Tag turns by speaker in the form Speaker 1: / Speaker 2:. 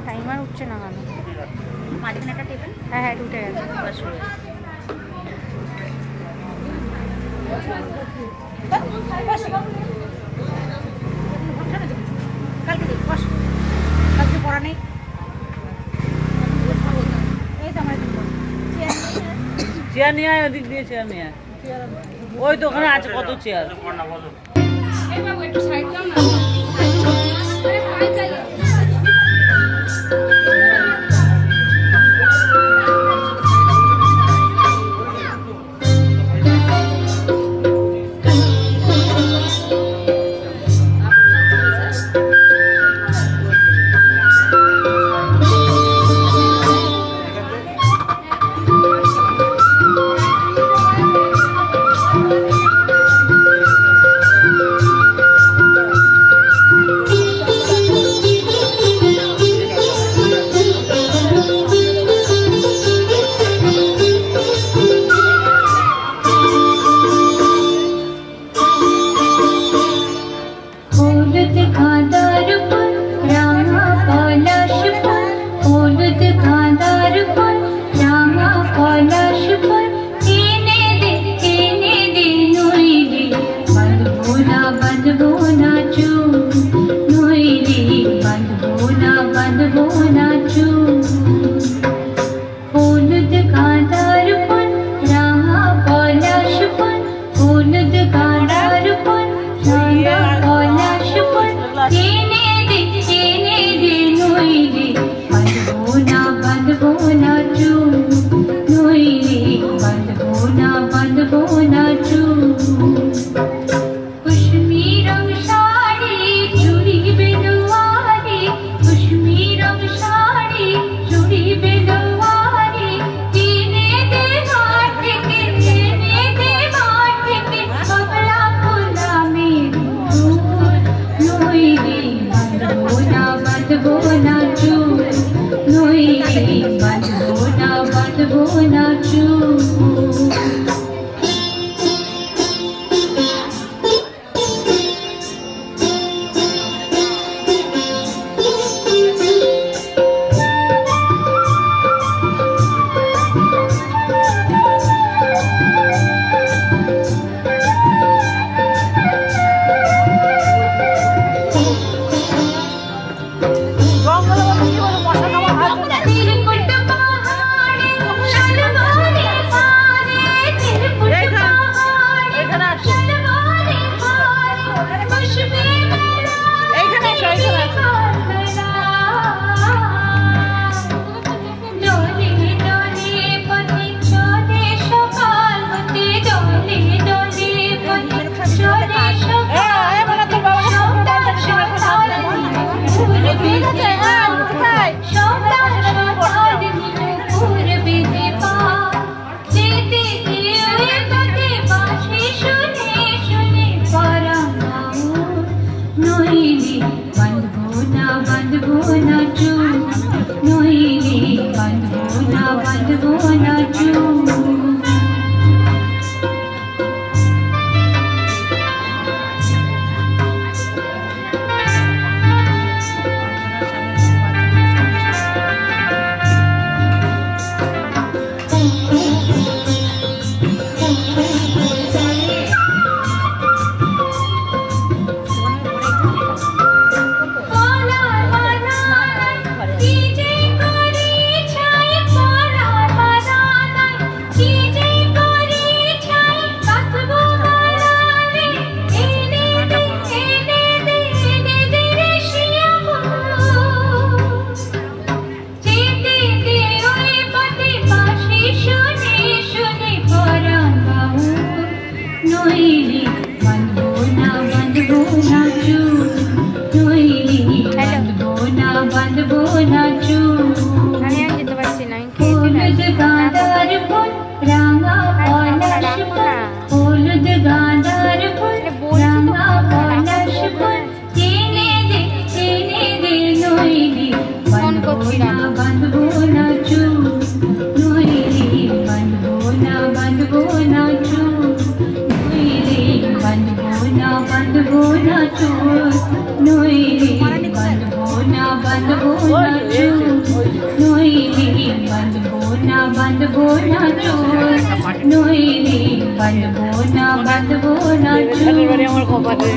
Speaker 1: Timer উঠছে না কেন?
Speaker 2: মাঝখানে একটা টেবিল।
Speaker 1: হ্যাঁ হ্যাঁ, উঠে গেছে।
Speaker 2: কালকে দেখ বস, কালকে পড়া নেই। এই তো আমার
Speaker 3: চেয়ার নিয়ে আয়, ওদিক দিয়ে চেয়ার নিয়ে আয়। ওই তো ওখানে আছে কত চেয়ার।
Speaker 1: এই বাবু একটু সাইড দাও না।
Speaker 4: बंद हो ना चोर नोई বাঁধবো না চোখ নইলে বাঁধবো না চোখ নইলে বাঁধবো না চোখ।
Speaker 3: আমার কপালে